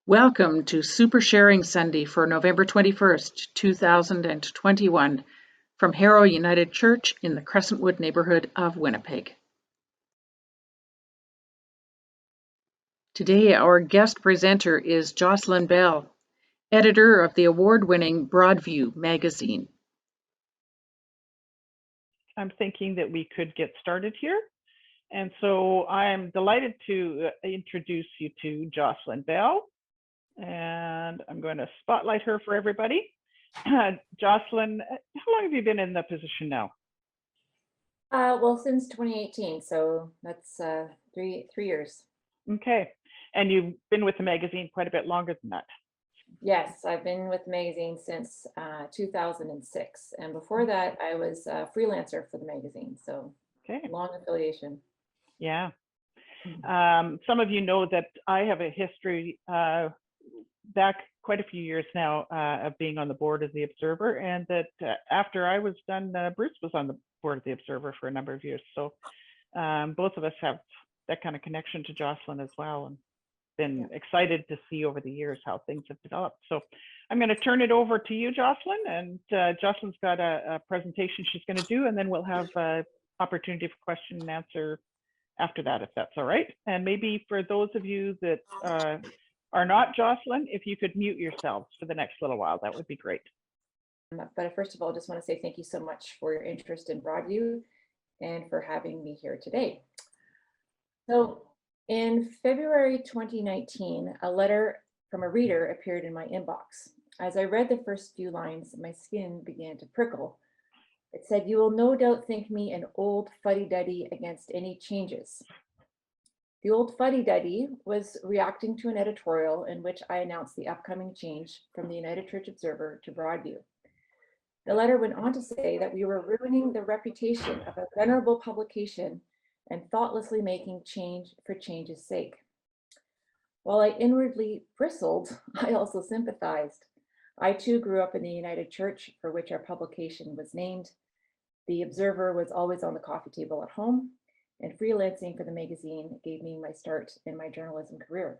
Welcome to Super Sharing Sunday for November 21st, 2021, from Harrow United Church in the Crescentwood neighborhood of Winnipeg. Today, our guest presenter is Jocelyn Bell, editor of the award-winning Broadview magazine. I'm thinking that we could get started here. And so I'm delighted to introduce you to Jocelyn Bell. And I'm going to spotlight her for everybody. Jocelyn, how long have you been in the position now? Well, since 2018, so that's 3 years. Okay. And you've been with the magazine quite a bit longer than that. Yes, I've been with the magazine since 2006. And before that, I was a freelancer for the magazine. So long affiliation. Yeah. Some of you know that I have a history back quite a few years now of being on the board of the Observer, and that after I was done, Bruce was on the board of the Observer for a number of years. So both of us have that kind of connection to Jocelyn as well, and been excited to see over the years how things have developed. So I'm going to turn it over to you, Jocelyn, and Jocelyn's got a presentation she's going to do, and then we'll have an opportunity for question and answer after that, if that's all right. And maybe for those of you that are not Jocelyn, if you could mute yourselves for the next little while, that would be great. But first of all, I just want to say thank you so much for your interest in Broadview and for having me here today. So in February 2019, a letter from a reader appeared in my inbox. As I read the first few lines, my skin began to prickle. It said, "You will no doubt think me an old fuddy-duddy against any changes." The old fuddy-duddy was reacting to an editorial in which I announced the upcoming change from the United Church Observer to Broadview. The letter went on to say that we were ruining the reputation of a venerable publication and thoughtlessly making change for change's sake. While I inwardly bristled, I also sympathized. I too grew up in the United Church, for which our publication was named. The Observer was always on the coffee table at home, and freelancing for the magazine gave me my start in my journalism career.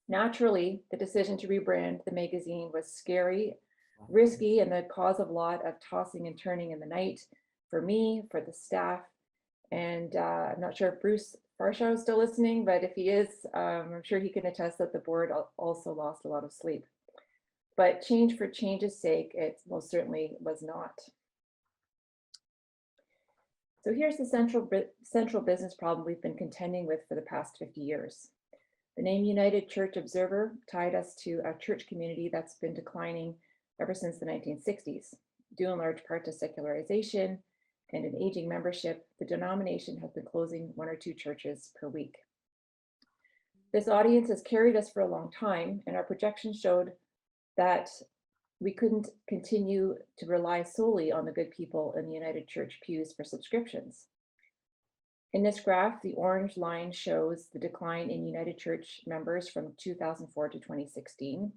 Naturally, the decision to rebrand the magazine was scary, risky, and the cause of a lot of tossing and turning in the night for me, for the staff, and I'm not sure if Bruce Farshaw is still listening, but if he is, I'm sure he can attest that the board also lost a lot of sleep. But change for change's sake, it most certainly was not. So here's the central business problem we've been contending with for the past 50 years. The name United Church Observer tied us to a church community that's been declining ever since the 1960s. Due in large part to secularization and an aging membership, the denomination has been closing 1 or 2 churches per week. This audience has carried us for a long time, and our projections showed that we couldn't continue to rely solely on the good people in the United Church pews for subscriptions. In this graph, the orange line shows the decline in United Church members from 2004 to 2016.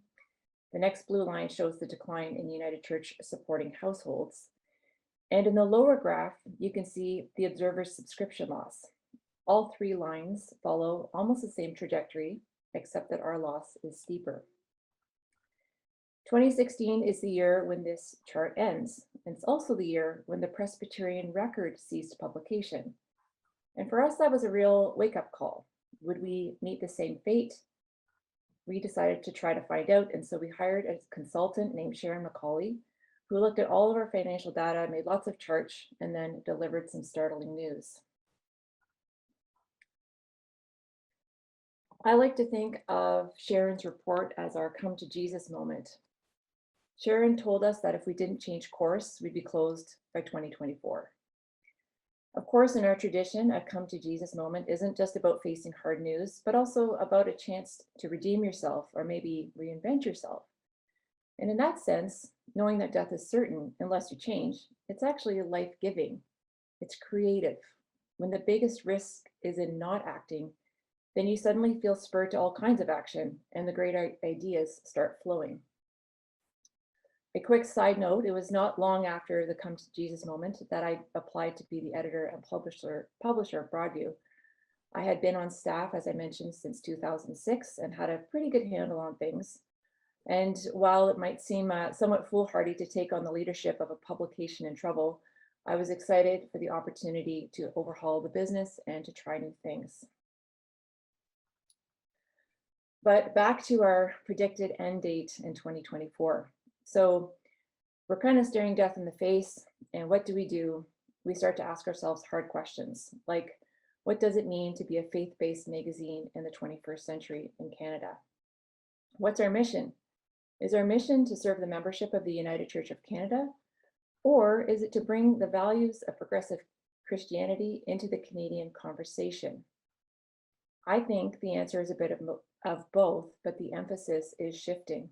The next blue line shows the decline in United Church supporting households. And in the lower graph, you can see the Observer's subscription loss. All 3 lines follow almost the same trajectory, except that our loss is steeper. 2016 is the year when this chart ends, and it's also the year when the Presbyterian Record ceased publication. And for us, that was a real wake-up call. Would we meet the same fate? We decided to try to find out, and so we hired a consultant named Sharon McCauley, who looked at all of our financial data, made lots of charts, and then delivered some startling news. I like to think of Sharon's report as our come to Jesus moment. Sharon told us that if we didn't change course, we'd be closed by 2024. Of course, in our tradition, a come to Jesus moment isn't just about facing hard news, but also about a chance to redeem yourself or maybe reinvent yourself. And in that sense, knowing that death is certain unless you change, it's actually life-giving. It's creative. When the biggest risk is in not acting, then you suddenly feel spurred to all kinds of action, and the great ideas start flowing. A quick side note, it was not long after the Come to Jesus moment that I applied to be the editor and publisher of Broadview. I had been on staff, as I mentioned, since 2006 and had a pretty good handle on things. And while it might seem somewhat foolhardy to take on the leadership of a publication in trouble, I was excited for the opportunity to overhaul the business and to try new things. But back to our predicted end date in 2024. So we're kind of staring death in the face. And what do? We start to ask ourselves hard questions like, what does it mean to be a faith-based magazine in the 21st century in Canada? What's our mission? Is our mission to serve the membership of the United Church of Canada? Or is it to bring the values of progressive Christianity into the Canadian conversation? I think the answer is a bit of both, but the emphasis is shifting.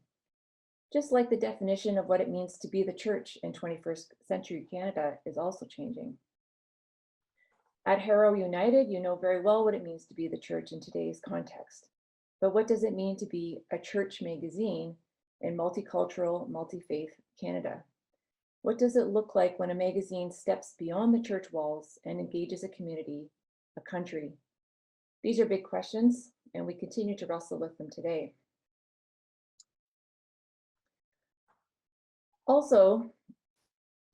Just like the definition of what it means to be the church in 21st century Canada is also changing. At Harrow United, you know very well what it means to be the church in today's context. But what does it mean to be a church magazine in multicultural, multi-faith Canada? What does it look like when a magazine steps beyond the church walls and engages a community, a country? These are big questions, and we continue to wrestle with them today. Also,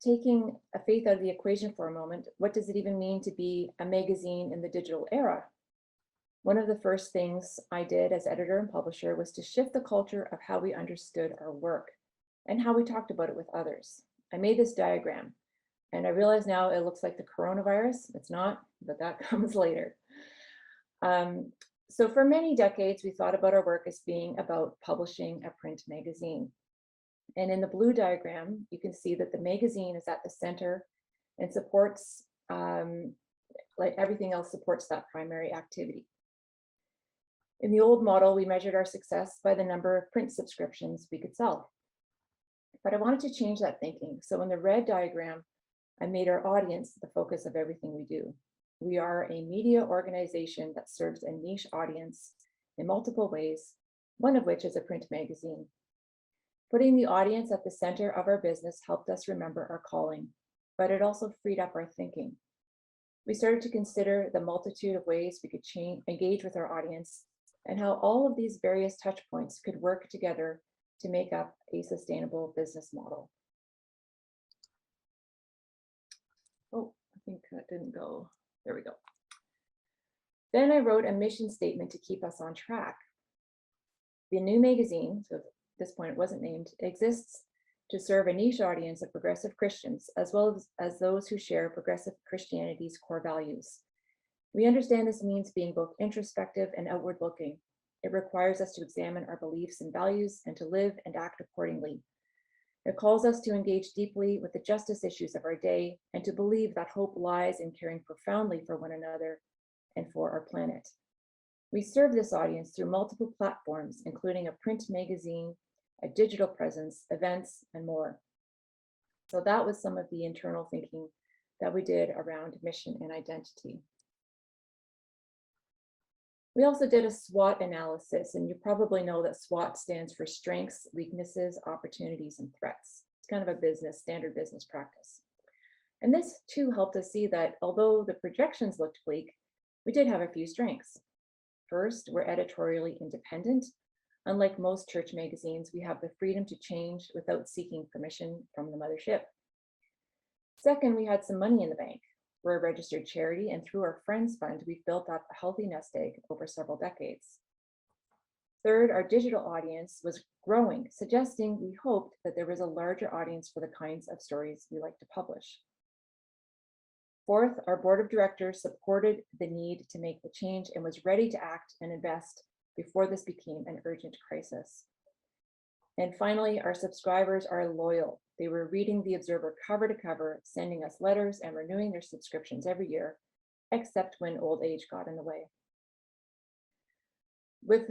taking a faith out of the equation for a moment, what does it even mean to be a magazine in the digital era? One of the first things I did as editor and publisher was to shift the culture of how we understood our work and how we talked about it with others. I made this diagram, and I realize now it looks like the coronavirus. It's not, but that comes later. So for many decades, we thought about our work as being about publishing a print magazine. And in the blue diagram, you can see that the magazine is at the center and supports, like everything else, supports that primary activity. In the old model, we measured our success by the number of print subscriptions we could sell. But I wanted to change that thinking. So in the red diagram, I made our audience the focus of everything we do. We are a media organization that serves a niche audience in multiple ways, one of which is a print magazine. Putting the audience at the center of our business helped us remember our calling, but it also freed up our thinking. We started to consider the multitude of ways we could engage with our audience and how all of these various touch points could work together to make up a sustainable business model. Oh, I think that didn't go. There we go. Then I wrote a mission statement to keep us on track. The new magazine, so at this point it wasn't named, exists to serve a niche audience of progressive Christians, as well as those who share progressive Christianity's core values. We understand this means being both introspective and outward looking. It requires us to examine our beliefs and values and to live and act accordingly. It calls us to engage deeply with the justice issues of our day and to believe that hope lies in caring profoundly for one another and for our planet. We serve this audience through multiple platforms, including a print magazine, a digital presence, events, and more. So that was some of the internal thinking that we did around mission and identity. We also did a SWOT analysis, and you probably know that SWOT stands for strengths, weaknesses, opportunities, and threats. It's kind of a standard business practice. And this too helped us see that although the projections looked bleak, we did have a few strengths. First, we're editorially independent. Unlike most church magazines, we have the freedom to change without seeking permission from the mothership. Second, we had some money in the bank. We're a registered charity, and through our Friends Fund, we've built up a healthy nest egg over several decades. Third, our digital audience was growing, suggesting we hoped that there was a larger audience for the kinds of stories we like to publish. Fourth, our board of directors supported the need to make the change and was ready to act and invest before this became an urgent crisis. And finally, our subscribers are loyal. They were reading the Observer cover to cover, sending us letters and renewing their subscriptions every year, except when old age got in the way. With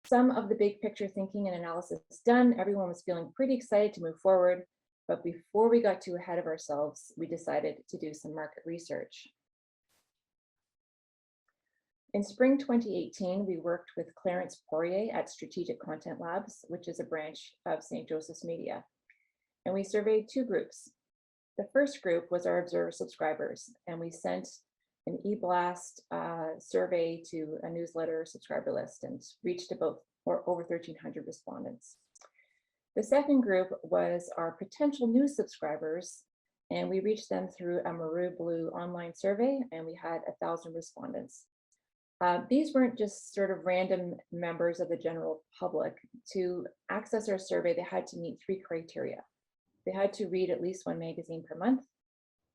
some of the big picture thinking and analysis done, everyone was feeling pretty excited to move forward. But before we got too ahead of ourselves, we decided to do some market research. In spring 2018, we worked with Clarence Poirier at Strategic Content Labs, which is a branch of St. Joseph's Media. And we surveyed two groups. The first group was our Observer subscribers, and we sent an e-blast survey to a newsletter subscriber list, and reached about over 1,300 respondents. The second group was our potential new subscribers, and we reached them through a Maru Blue online survey, and we had 1,000 respondents. These weren't just sort of random members of the general public. To access our survey, they had to meet 3 criteria. They had to read at least 1 magazine per month.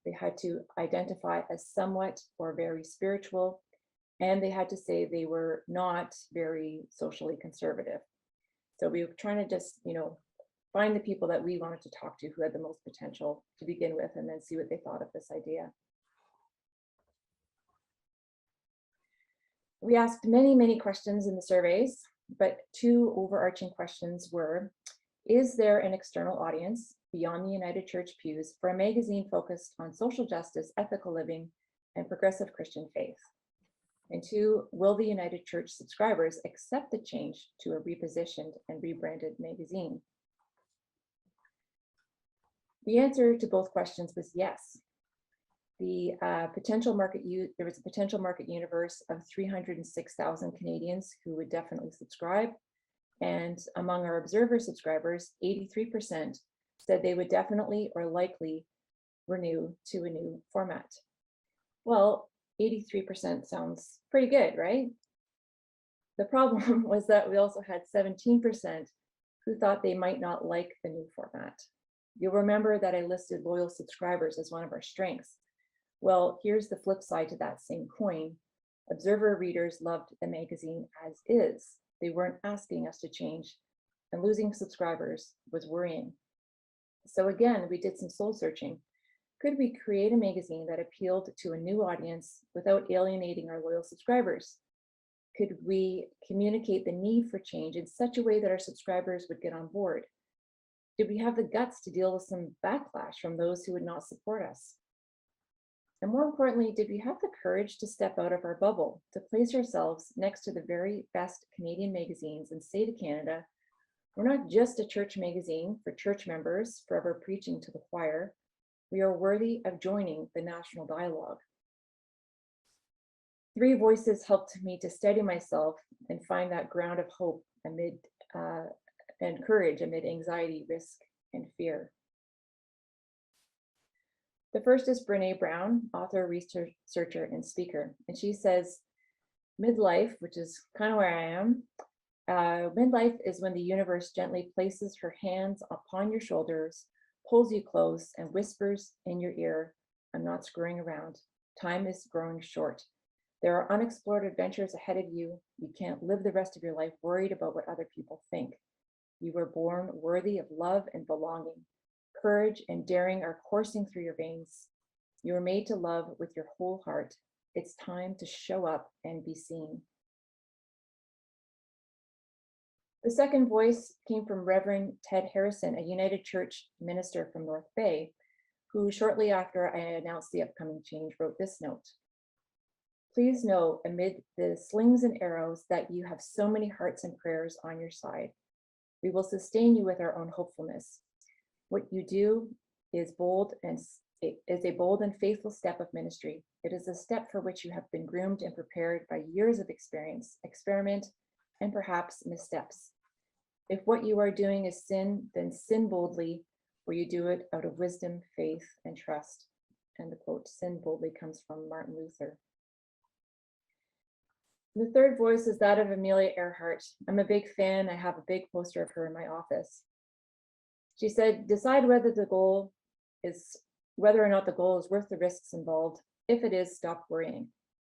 They had to identify as somewhat or very spiritual, and they had to say they were not very socially conservative. So we were trying to just, find the people that we wanted to talk to who had the most potential to begin with, and then see what they thought of this idea. We asked many, many questions in the surveys, but 2 overarching questions were, is there an external audience beyond the United Church pews for a magazine focused on social justice, ethical living, and progressive Christian faith? And 2, will the United Church subscribers accept the change to a repositioned and rebranded magazine? The answer to both questions was yes. There was a potential market universe of 306,000 Canadians who would definitely subscribe. And among our observer subscribers, 83% said they would definitely or likely renew to a new format. Well, 83% sounds pretty good, right? The problem was that we also had 17% who thought they might not like the new format. You'll remember that I listed loyal subscribers as one of our strengths. Well, here's the flip side to that same coin. Observer readers loved the magazine as is. They weren't asking us to change, and losing subscribers was worrying. So again, we did some soul searching. Could we create a magazine that appealed to a new audience without alienating our loyal subscribers? Could we communicate the need for change in such a way that our subscribers would get on board? Did we have the guts to deal with some backlash from those who would not support us? And more importantly, did we have the courage to step out of our bubble, to place ourselves next to the very best Canadian magazines and say to Canada, we're not just a church magazine for church members forever preaching to the choir. We are worthy of joining the national dialogue. 3 voices helped me to steady myself and find that ground of hope and courage amid anxiety, risk, and fear. The first is Brene Brown, author, researcher, and speaker. And she says, midlife, which is kind of where I am, midlife is when the universe gently places her hands upon your shoulders, pulls you close, and whispers in your ear, I'm not screwing around. Time is growing short. There are unexplored adventures ahead of you. You can't live the rest of your life worried about what other people think. You were born worthy of love and belonging. Courage and daring are coursing through your veins. You were made to love with your whole heart. It's time to show up and be seen. The second voice came from Reverend Ted Harrison, a United Church minister from North Bay, who shortly after I announced the upcoming change wrote this note. Please know amid the slings and arrows that you have so many hearts and prayers on your side. We will sustain you with our own hopefulness. What you do is a bold and faithful step of ministry. It is a step for which you have been groomed and prepared by years of experience, experiment, and perhaps missteps. If what you are doing is sin, then sin boldly, for you do it out of wisdom, faith, and trust. And the quote, sin boldly, comes from Martin Luther. The third voice is that of Amelia Earhart. I'm a big fan. I have a big poster of her in my office. She said, decide whether or not the goal is worth the risks involved. If it is, stop worrying.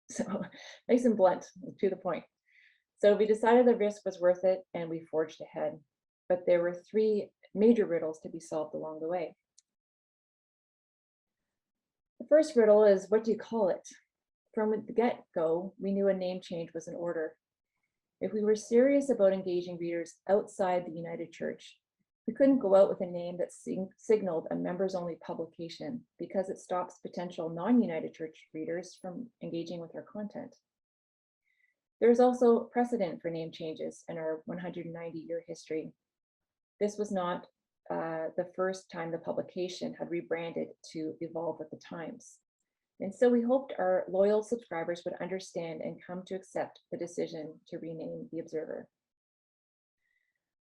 So nice and blunt, to the point. So we decided the risk was worth it and we forged ahead. But there were 3 major riddles to be solved along the way. The first riddle is, what do you call it? From the get-go, we knew a name change was in order. If we were serious about engaging readers outside the United Church, we couldn't go out with a name that signaled a members-only publication because it stops potential non-United Church readers from engaging with our content. There's also precedent for name changes in our 190-year history. This was not the first time the publication had rebranded to evolve with the times. And so we hoped our loyal subscribers would understand and come to accept the decision to rename the Observer.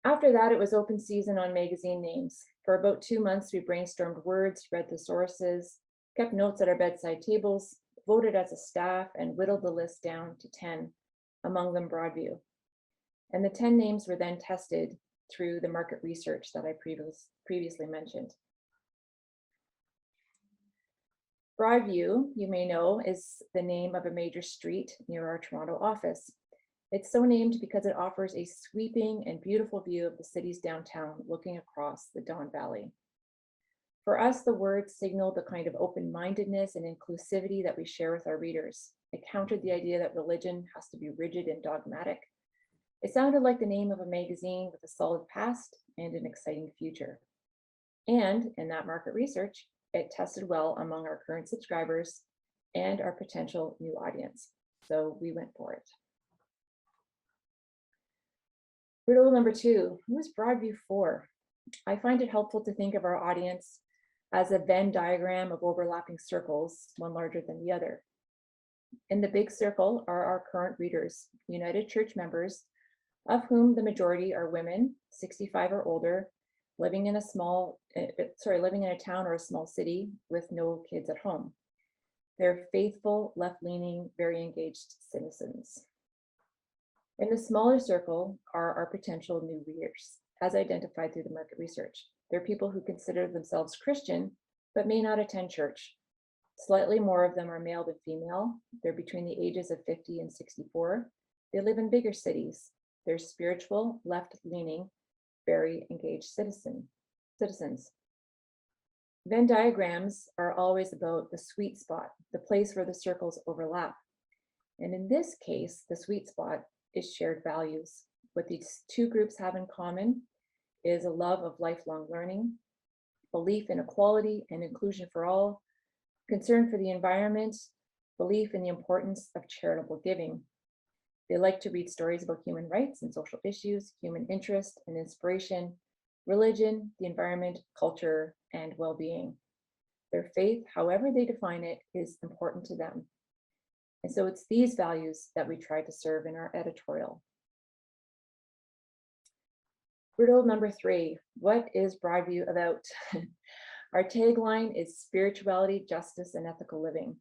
After that, it was open season on magazine names. For about 2 months, we brainstormed words, read the sources, kept notes at our bedside tables, voted as a staff, and whittled the list down to 10, among them Broadview. And the 10 names were then tested through the market research that I previously mentioned. Broadview, you may know, is the name of a major street near our Toronto office. It's so named because it offers a sweeping and beautiful view of the city's downtown looking across the Don Valley. For us, the word signaled the kind of open-mindedness and inclusivity that we share with our readers. It countered the idea that religion has to be rigid and dogmatic. It sounded like the name of a magazine with a solid past and an exciting future. And in that market research, it tested well among our current subscribers and our potential new audience. So we went for it. Riddle number 2, who is Broadview for? I find it helpful to think of our audience as a Venn diagram of overlapping circles, one larger than the other. In the big circle are our current readers, United Church members, of whom the majority are women, 65 or older, living in a town or a small city with no kids at home. They're faithful, left-leaning, very engaged citizens. In the smaller circle are our potential new readers, as identified through the market research. They're people who consider themselves Christian, but may not attend church. Slightly more of them are male than female. They're between the ages of 50 and 64. They live in bigger cities. They're spiritual, left-leaning, very engaged citizens. Venn diagrams are always about the sweet spot, the place where the circles overlap. And in this case, the sweet spot is shared values. What these two groups have in common is a love of lifelong learning, belief in equality and inclusion for all, concern for the environment, belief in the importance of charitable giving. They like to read stories about human rights and social issues, human interest and inspiration, religion, the environment, culture, and well-being. Their faith, however they define it, is important to them. And so it's these values that we try to serve in our editorial. Riddle number 3, what is Broadview about? Our tagline is spirituality, justice, and ethical living.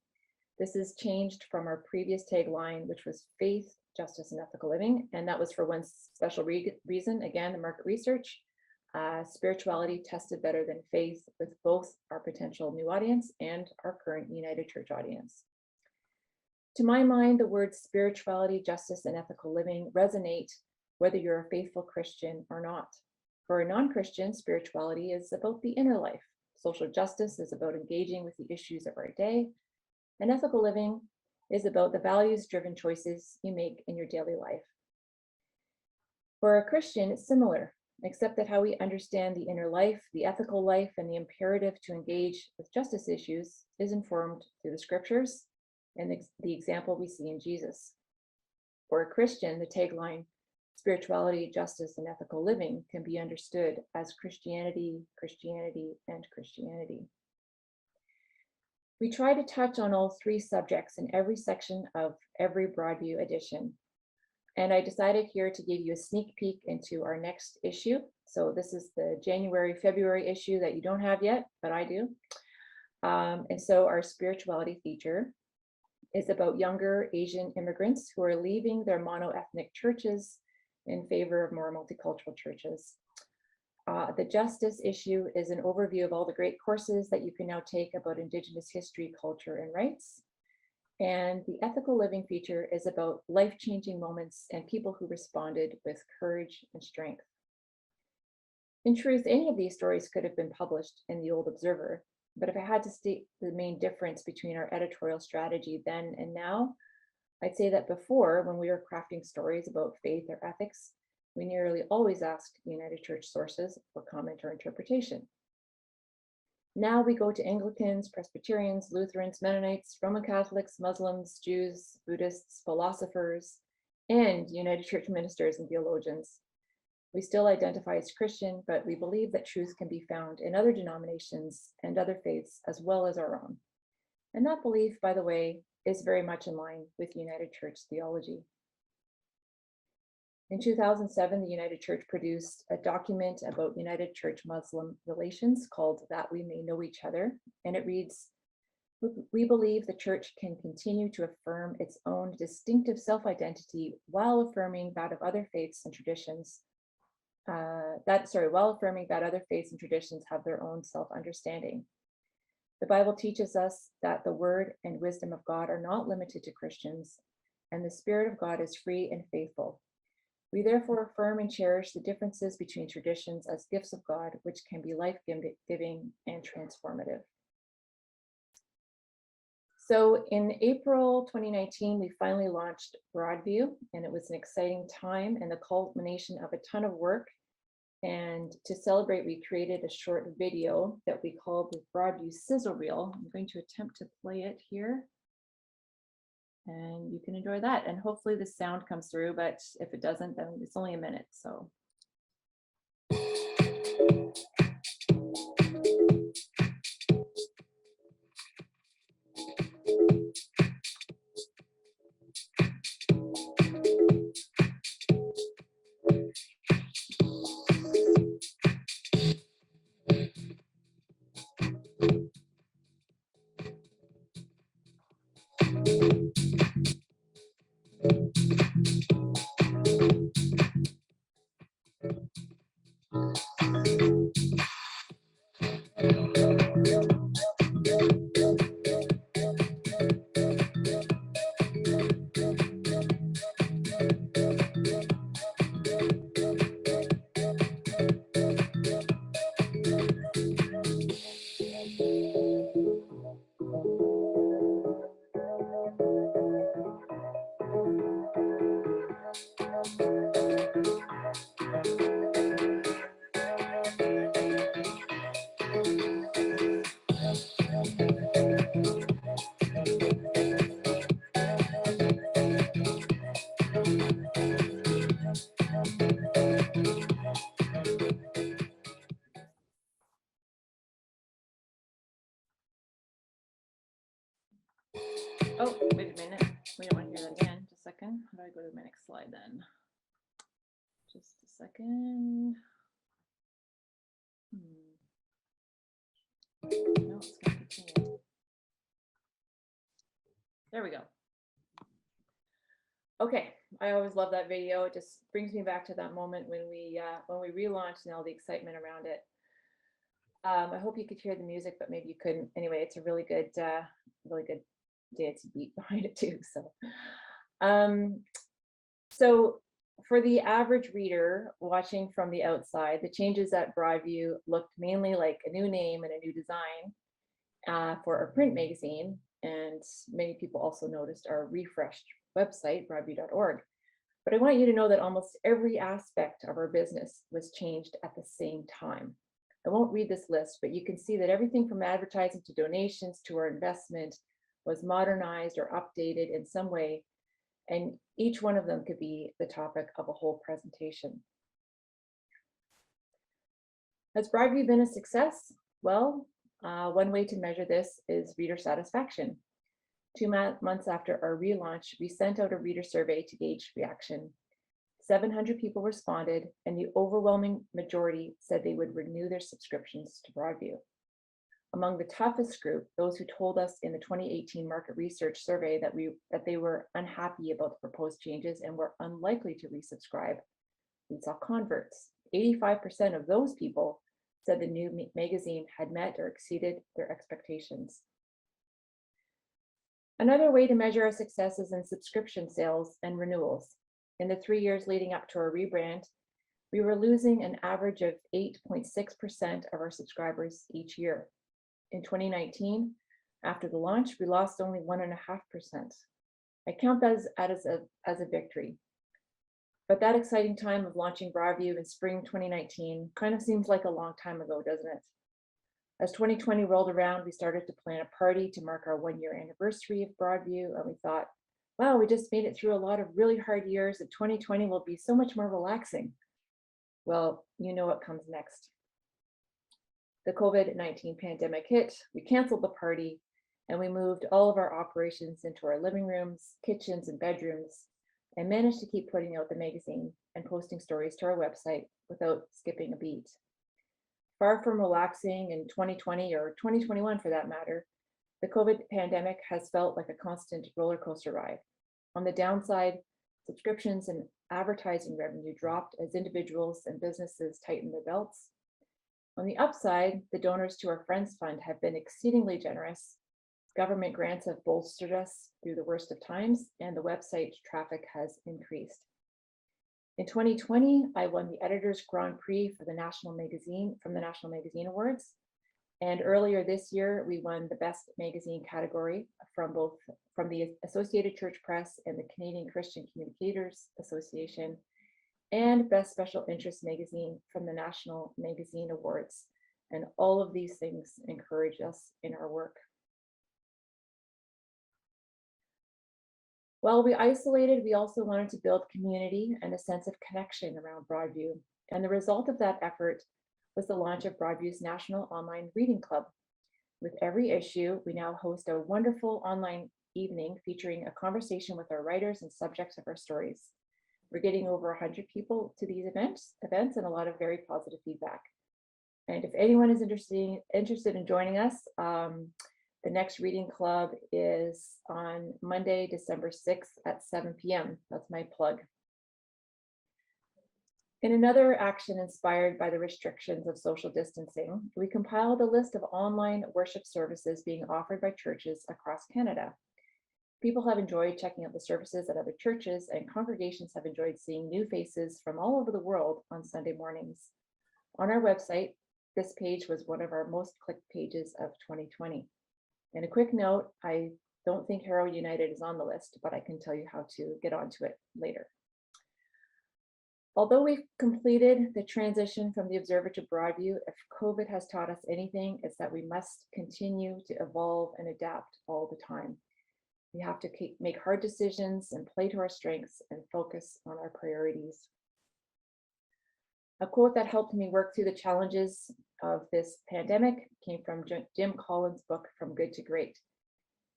This has changed from our previous tagline, which was faith, justice, and ethical living. And that was for one special reason, again, the market research. Spirituality tested better than faith with both our potential new audience and our current United Church audience. To my mind, the words spirituality, justice, and ethical living resonate whether you're a faithful Christian or not. For a non-Christian, spirituality is about the inner life. Social justice is about engaging with the issues of our day. And ethical living is about the values-driven choices you make in your daily life. For a Christian, it's similar, except that how we understand the inner life, the ethical life, and the imperative to engage with justice issues is informed through the scriptures and the example we see in Jesus. For a Christian, the tagline, spirituality, justice, and ethical living can be understood as Christianity, Christianity, and Christianity. We try to touch on all 3 subjects in every section of every Broadview edition. And I decided here to give you a sneak peek into our next issue. So this is the January-February issue that you don't have yet, but I do. And so our spirituality feature is about younger Asian immigrants who are leaving their mono-ethnic churches in favor of more multicultural churches. The justice issue is an overview of all the great courses that you can now take about Indigenous history, culture, and rights. And the ethical living feature is about life-changing moments and people who responded with courage and strength. In truth, any of these stories could have been published in the Old Observer, but if I had to state the main difference between our editorial strategy then and now, I'd say that before, when we were crafting stories about faith or ethics, we nearly always asked United Church sources for comment or interpretation. Now we go to Anglicans, Presbyterians, Lutherans, Mennonites, Roman Catholics, Muslims, Jews, Buddhists, philosophers, and United Church ministers and theologians. We still identify as Christian, but we believe that truth can be found in other denominations and other faiths as well as our own. And that belief, by the way, is very much in line with United Church theology. In 2007, the United Church produced a document about United Church Muslim relations called That We May Know Each Other, and it reads, "We believe the Church can continue to affirm its own distinctive self-identity while affirming that of other faiths and traditions. While affirming that other faiths and traditions have their own self-understanding. The Bible teaches us that the word and wisdom of God are not limited to Christians, and the Spirit of God is free and faithful. We therefore affirm and cherish the differences between traditions as gifts of God, which can be life-giving and transformative." So in April 2019, we finally launched Broadview, and it was an exciting time and the culmination of a ton of work. And to celebrate, we created a short video that we called the Broadview Sizzle Reel. I'm going to attempt to play it here. And you can enjoy that. And hopefully the sound comes through, but if it doesn't, then it's only a minute. So. Oh, wait a minute. We don't want to hear that again. Just a second. How do I go to my next slide then? Just a second. No, it's going to continue. There we go. Okay, I always love that video. It just brings me back to that moment when we relaunched and all the excitement around it. I hope you could hear the music, but maybe you couldn't. Anyway, it's a really good dancey beat behind it too. So for the average reader watching from the outside, the changes at Broadview looked mainly like a new name and a new design for our print magazine, and many people also noticed our refreshed website, broadview.org. But I want you to know that almost every aspect of our business was changed at the same time. I won't read this list, but you can see that everything from advertising to donations to our investment was modernized or updated in some way, and each one of them could be the topic of a whole presentation. Has Broadview been a success? Well, one way to measure this is reader satisfaction. 2 months after our relaunch, we sent out a reader survey to gauge reaction. 700 people responded, and the overwhelming majority said they would renew their subscriptions to Broadview. Among the toughest group, those who told us in the 2018 market research survey that they were unhappy about the proposed changes and were unlikely to resubscribe, we saw converts. 85% of those people said the new magazine had met or exceeded their expectations. Another way to measure our success is in subscription sales and renewals. In the 3 years leading up to our rebrand, we were losing an average of 8.6% of our subscribers each year. In 2019, after the launch, we lost only 1.5%. I count that as a victory. But that exciting time of launching Broadview in spring 2019 kind of seems like a long time ago, doesn't it? As 2020 rolled around, we started to plan a party to mark our 1-year anniversary of Broadview, and we thought, wow, we just made it through a lot of really hard years, and 2020 will be so much more relaxing. Well, you know what comes next. The COVID-19 pandemic hit, we canceled the party, and we moved all of our operations into our living rooms, kitchens, and bedrooms, and managed to keep putting out the magazine and posting stories to our website without skipping a beat. Far from relaxing in 2020 or 2021 for that matter, the COVID pandemic has felt like a constant roller coaster ride. On the downside, subscriptions and advertising revenue dropped as individuals and businesses tightened their belts. On the upside, the donors to our Friends Fund have been exceedingly generous. Government grants have bolstered us through the worst of times, and the website traffic has increased. In 2020, I won the Editor's Grand Prix for the National Magazine from the National Magazine Awards. And earlier this year, we won the Best Magazine category from the Associated Church Press and the Canadian Christian Communicators Association, and Best Special Interest Magazine from the National Magazine Awards. And all of these things encourage us in our work. While we isolated, we also wanted to build community and a sense of connection around Broadview. And the result of that effort was the launch of Broadview's National Online Reading Club. With every issue, we now host a wonderful online evening featuring a conversation with our writers and subjects of our stories. We're getting over 100 people to these events and a lot of very positive feedback. And if anyone is interested in joining us, the next reading club is on Monday, December 6th at 7 p.m. That's my plug. In another action inspired by the restrictions of social distancing, we compiled a list of online worship services being offered by churches across Canada. People have enjoyed checking out the services at other churches, and congregations have enjoyed seeing new faces from all over the world on Sunday mornings. On our website, this page was one of our most clicked pages of 2020. And a quick note, I don't think Harrow United is on the list, but I can tell you how to get onto it later. Although we've completed the transition from the Observer to Broadview, if COVID has taught us anything, it's that we must continue to evolve and adapt all the time. We have to make hard decisions and play to our strengths and focus on our priorities. A quote that helped me work through the challenges of this pandemic came from Jim Collins' book, From Good to Great.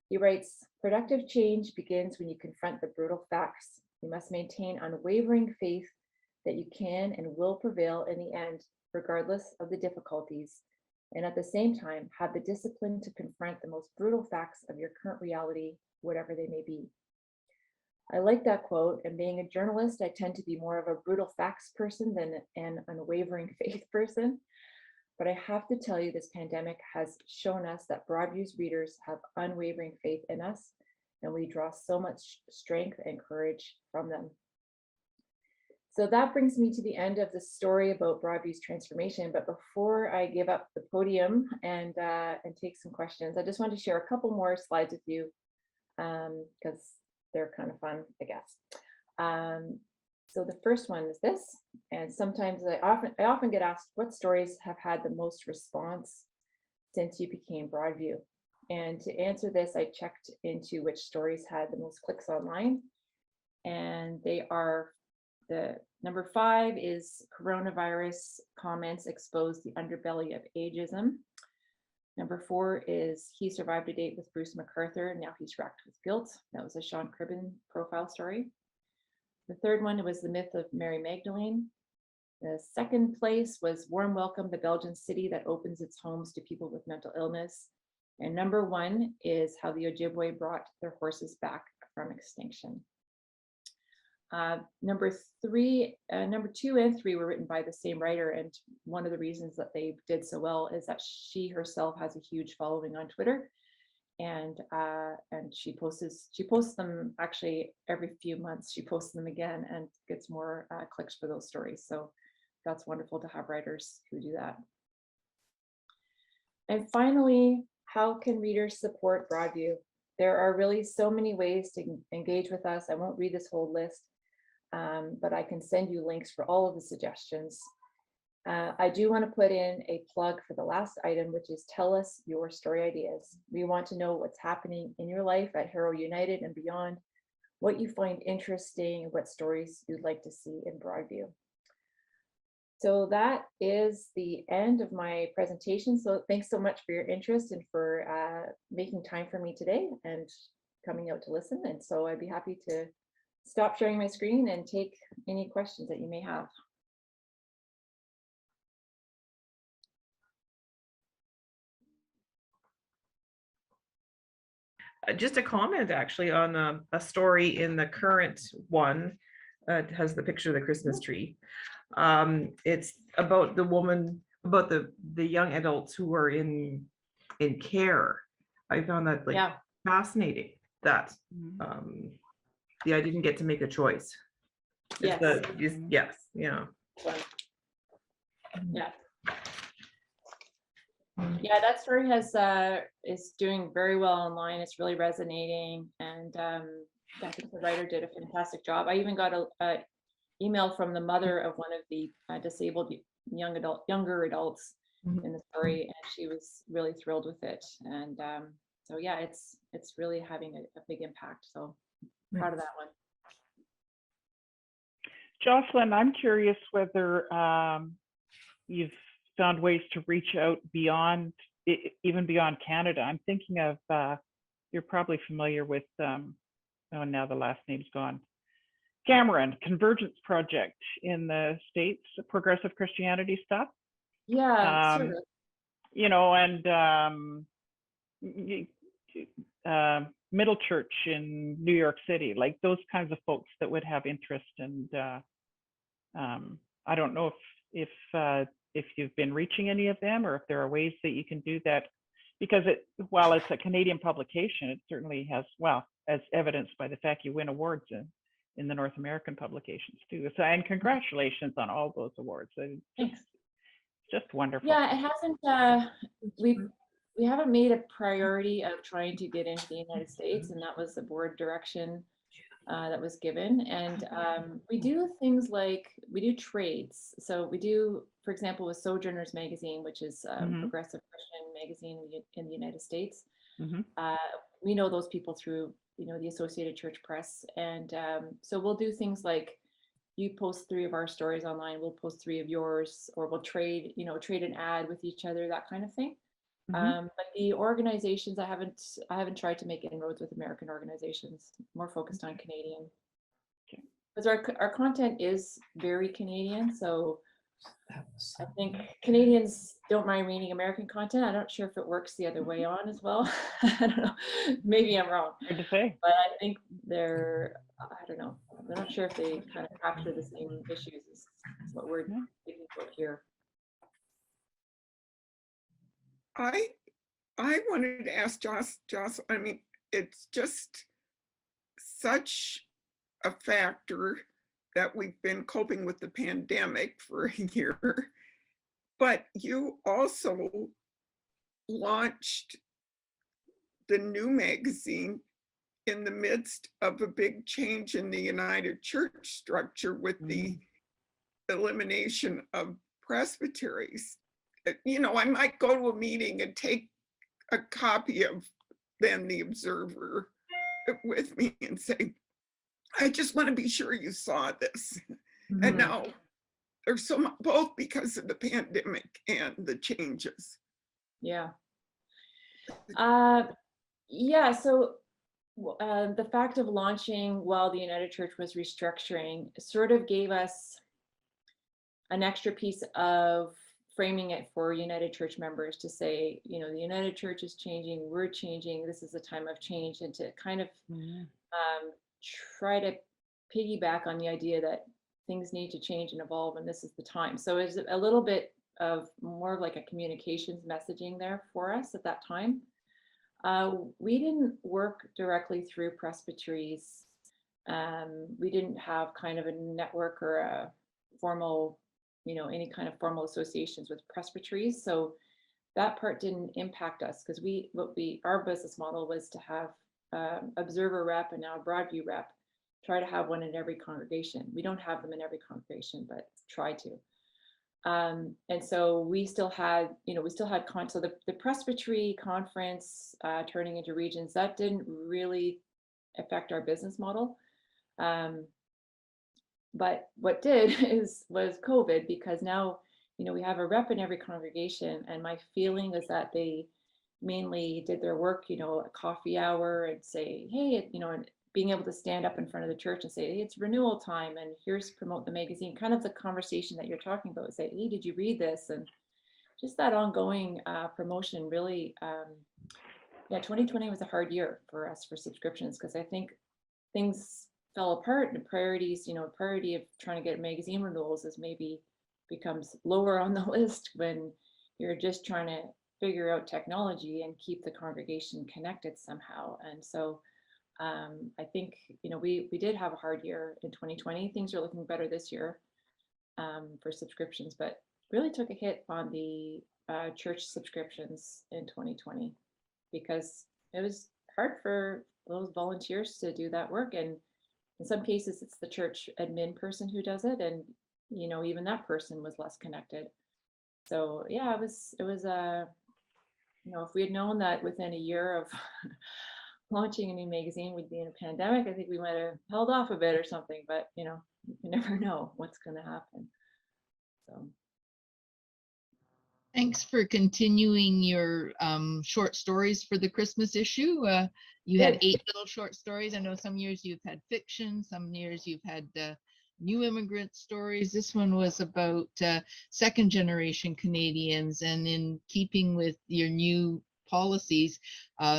He writes, "Productive change begins when you confront the brutal facts. You must maintain unwavering faith that you can and will prevail in the end, regardless of the difficulties, and at the same time, have the discipline to confront the most brutal facts of your current reality, whatever they may be." I like that quote, and being a journalist, I tend to be more of a brutal facts person than an unwavering faith person. But I have to tell you, this pandemic has shown us that Broadview's readers have unwavering faith in us, and we draw so much strength and courage from them. So that brings me to the end of the story about Broadview's transformation. But before I give up the podium and take some questions, I just want to share a couple more slides with you because they're kind of fun, I guess. So the first one is this, and sometimes I often get asked what stories have had the most response since you became Broadview. And to answer this, I checked into which stories had the most clicks online, and they are the number 5 is coronavirus comments expose the underbelly of ageism. Number 4 is he survived a date with Bruce MacArthur, now he's racked with guilt. That was a Sean Cribbin profile story. The third one was the myth of Mary Magdalene. The second place was Warm Welcome, the Belgian city that opens its homes to people with mental illness. And number 1 is how the Ojibwe brought their horses back from extinction. Number 2 and 3 were written by the same writer, and one of the reasons that they did so well is that she herself has a huge following on Twitter, and she posts them actually every few months. She posts them again and gets more clicks for those stories. So that's wonderful to have writers who do that. And finally, how can readers support Broadview? There are really so many ways to engage with us. I won't read this whole list, but I can send you links for all of the suggestions. I do want to put in a plug for the last item, which is tell us your story ideas. We want to know what's happening in your life at Harrow United and beyond, what you find interesting, what stories you'd like to see in Broadview. So that is the end of my presentation. So thanks so much for your interest and for making time for me today and coming out to listen. And so I'd be happy to stop sharing my screen and take any questions that you may have. Just a comment actually on a story in the current one. It has the picture of the Christmas tree. It's about the woman, about the young adults who are in care. I found that like Yeah. fascinating. That I didn't get to make a choice. Yes. Yes. Yeah. Yeah. Yeah, that story is doing very well online. It's really resonating, and I think the writer did a fantastic job. I even got a email from the mother of one of the disabled younger adults in the story, and she was really thrilled with it. And so yeah, it's really having a big impact. So proud of that one. Jocelyn, I'm curious whether you've found ways to reach out beyond, even beyond Canada. I'm thinking of, you're probably familiar with, oh, now the last name's gone. Cameron, Convergence Project in the States, progressive Christianity stuff. Yeah, sure. You know, and Middle Church in New York City, like those kinds of folks that would have interest. And I don't know if you've been reaching any of them, or if there are ways that you can do that, because while it's a Canadian publication, it certainly has, well, as evidenced by the fact you win awards in the North American publications too. So, and congratulations on all those awards. Thanks. Just wonderful. Yeah, it hasn't. We haven't made a priority of trying to get into the United States, and that was the board direction that was given. And we do things like we do trades. So we do, for example, with Sojourners Magazine, which is a progressive Christian magazine in the United States. We know those people through, the Associated Church Press, and so we'll do things like you post 3 of our stories online, we'll post 3 of yours, or we'll trade an ad with each other, that kind of thing. But the organizations, I haven't tried to make inroads with American organizations, more focused on Canadian. Because our content is very Canadian, so I think Canadians don't mind reading American content. I'm not sure if it works the other way on as well. I don't know. Maybe I'm wrong. Hard to say. But I think I don't know. I'm not sure if they kind of capture the same issues as what we're thinking about here. I wanted to ask Jocelyn, I mean, it's just such a factor that we've been coping with the pandemic for a year, but you also launched the new magazine in the midst of a big change in the United Church structure with the elimination of presbyteries. I might go to a meeting and take a copy of then the Observer with me and say, I just want to be sure you saw this. And now there's so much, both because of the pandemic and the changes. Yeah. Yeah, so the fact of launching while the United Church was restructuring sort of gave us an extra piece of framing it for United Church members to say, the United Church is changing, we're changing, this is a time of change, and to kind of try to piggyback on the idea that things need to change and evolve, and this is the time. So it's a little bit of more of like a communications messaging there for us at that time. We didn't work directly through presbyteries. We didn't have kind of a network or a formal, any kind of formal associations with presbyteries. So that part didn't impact us, because our business model was to have Observer rep and now a Broadview rep, try to have one in every congregation. We don't have them in every congregation, but try to. And so we still had, so the presbytery conference turning into regions, that didn't really affect our business model. But what did was COVID, because now, we have a rep in every congregation, and my feeling is that they mainly did their work, a coffee hour, and say, hey, and being able to stand up in front of the church and say, hey, it's renewal time, and here's promote the magazine, kind of the conversation that you're talking about. Say, hey, did you read this? And just that ongoing promotion really, yeah, 2020 was a hard year for us for subscriptions, because I think things fell apart, and priorities, priority of trying to get magazine renewals is maybe becomes lower on the list when you're just trying to figure out technology and keep the congregation connected somehow. And so I think, we did have a hard year in 2020. Things are looking better this year for subscriptions, but really took a hit on the church subscriptions in 2020, because it was hard for those volunteers to do that work. And in some cases, it's the church admin person who does it. And, even that person was less connected. So yeah, it was if we had known that within a year of launching a new magazine, we'd be in a pandemic, I think we might have held off a bit or something, but you never know what's going to happen. So. Thanks for continuing your short stories for the Christmas issue. You had 8 little short stories. I know some years you've had fiction, some years you've had new immigrant stories. This one was about second generation Canadians, and in keeping with your new policies,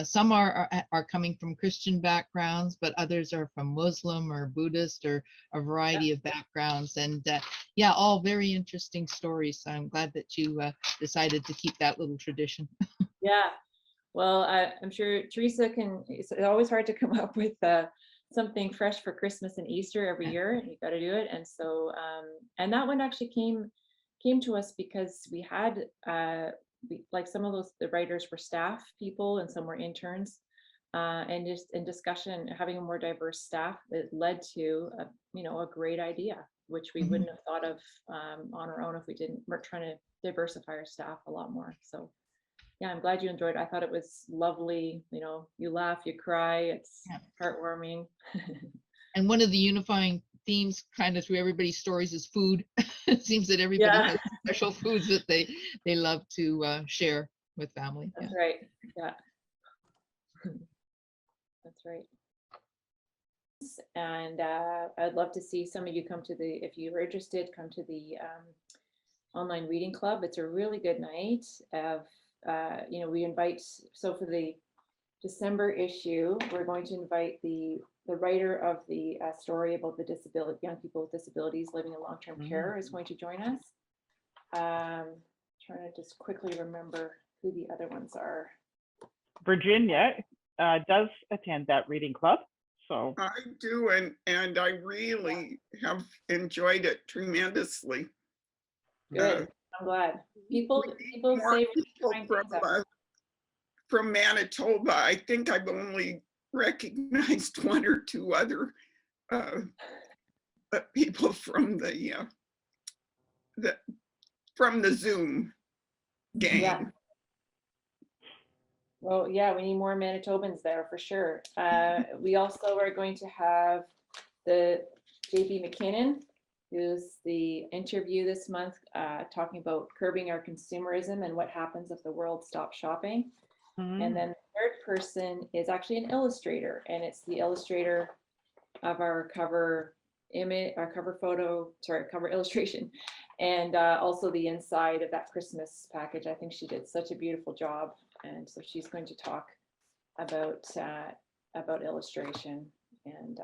some are coming from Christian backgrounds, but others are from Muslim or Buddhist or a variety of backgrounds. And yeah, all very interesting stories. So I'm glad that you decided to keep that little tradition. Yeah, well, I'm sure Teresa can. It's always hard to come up with something fresh for Christmas and Easter every year. You got to do it. And so, and that one actually came to us because we had like some of the writers were staff people and some were interns, and just in discussion, having a more diverse staff, it led to a great idea, which we wouldn't have thought of on our own if we're trying to diversify our staff a lot more. So yeah, I'm glad you enjoyed it. I thought it was lovely. You laugh, you cry, it's heartwarming. And one of the unifying themes kind of through everybody's stories is food. It seems that everybody has special foods that they love to share with family. That's right. Yeah. That's right. And I'd love to see some of you come to if you were interested, come to the online reading club. It's a really good night of, we invite, so for the December issue, we're going to invite the writer of the story about the young people with disabilities living in long-term care is going to join us. Trying to just quickly remember who the other ones are. Virginia does attend that reading club. So I do, and I really have enjoyed it tremendously. Good. I'm glad. People say from Manitoba. I think I've only recognized 1 or 2 other people from the Zoom gang. Yeah. Well, yeah, we need more Manitobans there for sure. We also are going to have the JB McKinnon, who's the interview this month, talking about curbing our consumerism and what happens if the world stops shopping. And then the third person is actually an illustrator, and it's the illustrator of our cover illustration, and also the inside of that Christmas package. I think she did such a beautiful job, and so she's going to talk about illustration and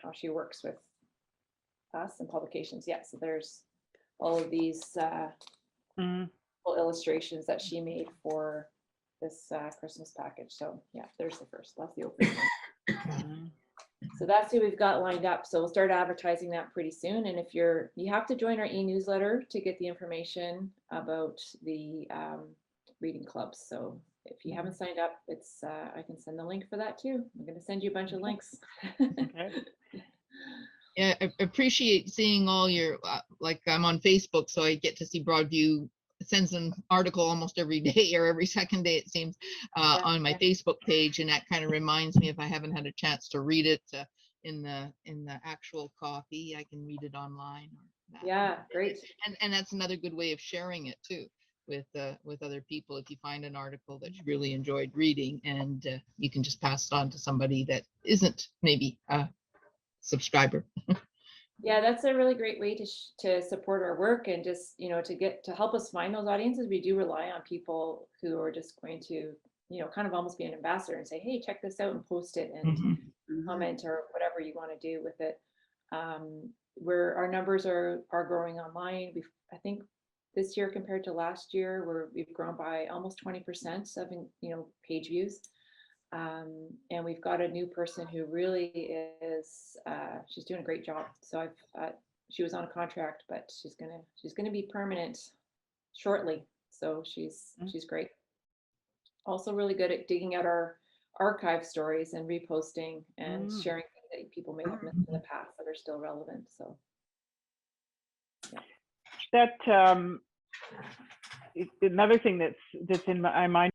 how she works with us and publications. Yeah, so there's all of these illustrations that she made for this Christmas package. So yeah, there's the first. That's the opening one. So that's who we've got lined up. So we'll start advertising that pretty soon. And if you have to join our e-newsletter to get the information about the reading clubs. So if you haven't signed up, it's I can send the link for that too. I'm going to send you a bunch of links. okay. Yeah, I appreciate seeing all your, like I'm on Facebook, so I get to see Broadview sends an article almost every day or every second day, it seems, on my Facebook page. And that kind of reminds me, if I haven't had a chance to read it, in the actual copy. I can read it online. Or that. Yeah, great. And that's another good way of sharing it too with other people. If you find an article that you really enjoyed reading, and you can just pass it on to somebody that isn't maybe a subscriber. Yeah, that's a really great way to support our work, and just, to help us find those audiences. We do rely on people who are just going to, kind of almost be an ambassador and say, hey, check this out, and post it and comment or whatever you want to do with it. Where our numbers are growing online. I think this year compared to last year, we've grown by almost 20% of, page views. And we've got a new person who really is, she's doing a great job. So she was on a contract, but she's gonna be permanent shortly. So she's great. Also really good at digging out our archive stories and reposting and sharing things that people may have missed in the past that are still relevant. So yeah. That another thing that's in my mind.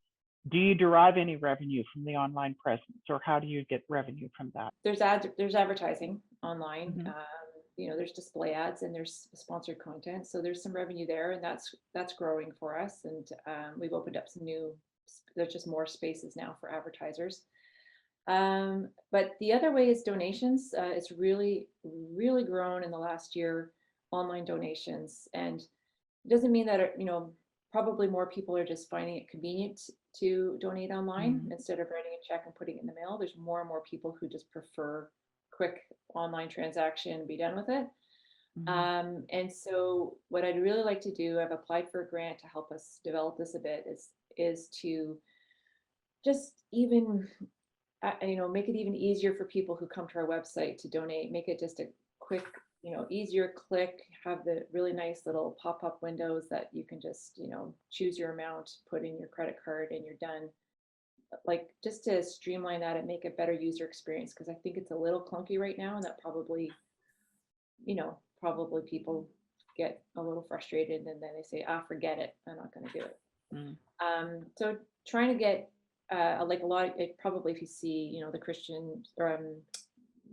Do you derive any revenue from the online presence, or how do you get revenue from that? There's advertising online. There's display ads and there's sponsored content. So there's some revenue there, and that's growing for us. And we've opened up there's just more spaces now for advertisers. But the other way is donations. It's really, really grown in the last year, online donations. And it doesn't mean that, probably more people are just finding it convenient to donate online instead of writing a check and putting it in the mail. There's more and more people who just prefer quick online transaction, be done with it. And so what I'd really like to do, I've applied for a grant to help us develop this a bit, is to just even, make it even easier for people who come to our website to donate, make it just a quick, easier click, have the really nice little pop-up windows that you can just, choose your amount, put in your credit card, and you're done. Like, just to streamline that and make a better user experience, because I think it's a little clunky right now, and that probably people get a little frustrated, and then they say, forget it, I'm not going to do it. So trying to get like a lot, probably if you see, the Christian, or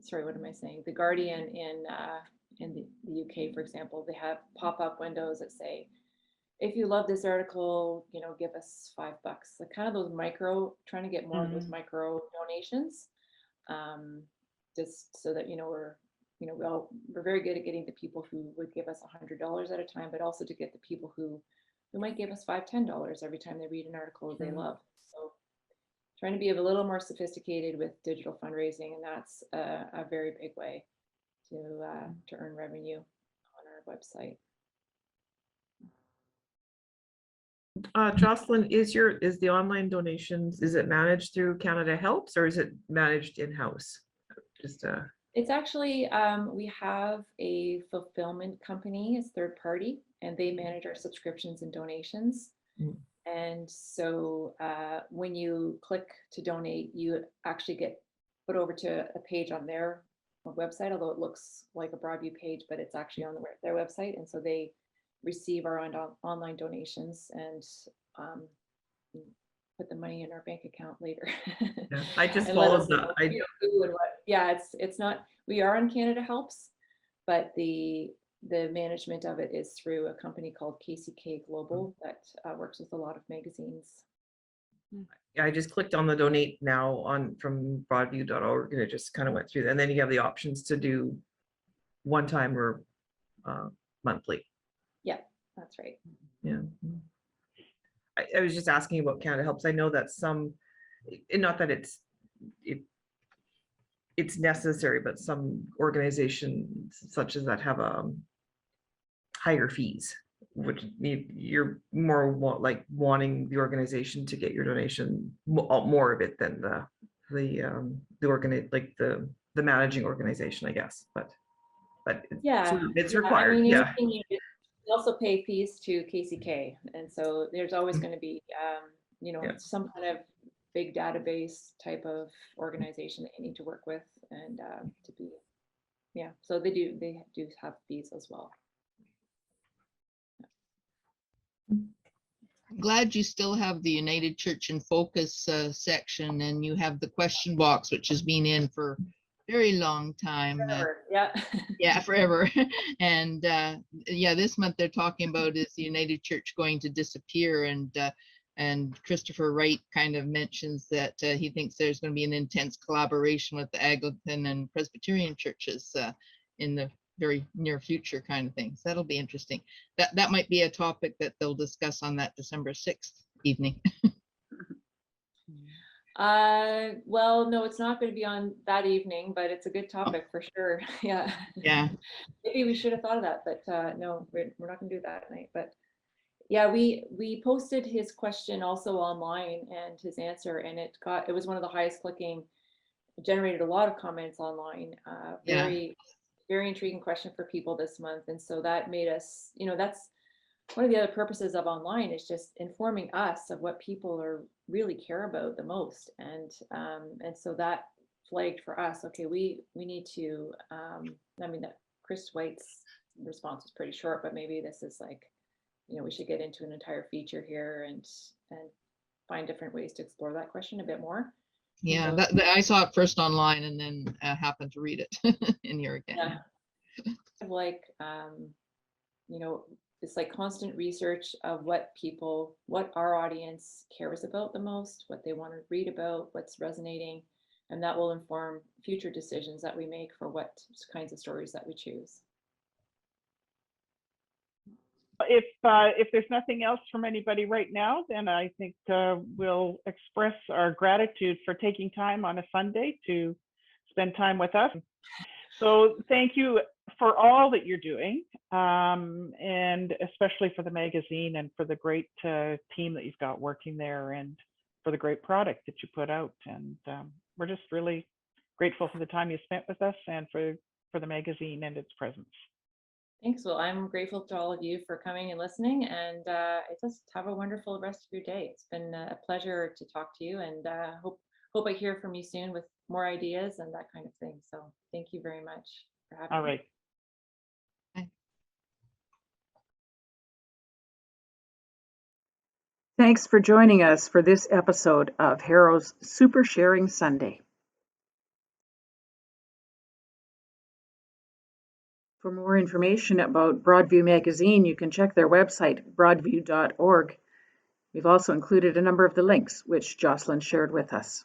sorry, what am I saying? The Guardian in the UK, for example, they have pop-up windows that say, if you love this article, give us $5. Like, kind of those trying to get more of those micro donations, just so that, we're very good at getting the people who would give us $100 at a time, but also to get the people who might give us $5, $10 every time they read an article they love. So trying to be a little more sophisticated with digital fundraising, and that's a very big way to earn revenue on our website. Jocelyn, is the online donations, is it managed through Canada Helps, or is it managed in-house? It's actually, we have a fulfillment company, it's third party, and they manage our subscriptions and donations. And so when you click to donate, you actually get put over to a page on their website, although it looks like a Broadview page, but it's actually on their website. And so they receive our online donations and put the money in our bank account later. Yeah, I just followed that. It's not, we are on Canada Helps, but the management of it is through a company called KCK Global that works with a lot of magazines. Yeah, I just clicked on the donate now from broadview.org, and it just kind of went through. And then you have the options to do one time or monthly. Yeah, that's right. Yeah. I was just asking about Canada Helps. I know that not that it's necessary, but some organizations such as that have higher fees, which you're more like wanting the organization to get your donation more of it than the managing organization, I guess. But it's required. I mean, you also pay fees to KCK, and so there's always going to be some kind of big database type of organization that you need to work with, and so they do have fees as well. I'm glad you still have the United Church in Focus section, and you have the question box, which has been in for very long time. Yeah. Yeah, forever. And yeah, this month they're talking about is the United Church going to disappear, and Christopher Wright kind of mentions that he thinks there's going to be an intense collaboration with the Anglican and Presbyterian churches in the very near future, kind of thing. So that'll be interesting. That might be a topic that they'll discuss on that December 6th evening. Well, no, it's not going to be on that evening, but it's a good topic for sure. Yeah. Yeah. Maybe we should have thought of that, but no, we're not going to do that tonight. But yeah, we posted his question also online and his answer, and it was one of the highest clicking, generated a lot of comments online. Yeah. Very intriguing question for people this month. And so that made us, that's one of the other purposes of online, is just informing us of what people are really care about the most. And so that flagged for us, okay, we need to, I mean, that Chris White's response was pretty short, but maybe this is like, we should get into an entire feature here and find different ways to explore that question a bit more. Yeah, So, I saw it first online and then happened to read it in here again. yeah. Like, it's like constant research of what our audience cares about the most, what they want to read about, what's resonating, and that will inform future decisions that we make for what kinds of stories that we choose. If there's nothing else from anybody right now, then I think we'll express our gratitude for taking time on a Sunday to spend time with us. So thank you for all that you're doing, and especially for the magazine and for the great team that you've got working there, and for the great product that you put out. And we're just really grateful for the time you spent with us and for the magazine and its presence. Thanks. Well, I'm grateful to all of you for coming and listening, and just have a wonderful rest of your day. It's been a pleasure to talk to you, and hope I hear from you soon with more ideas and that kind of thing. So thank you very much for having me. All right. Thanks for joining us for this episode of Harrow's Super Sharing Sunday. For more information about Broadview magazine, you can check their website, broadview.org. We've also included a number of the links which Jocelyn shared with us.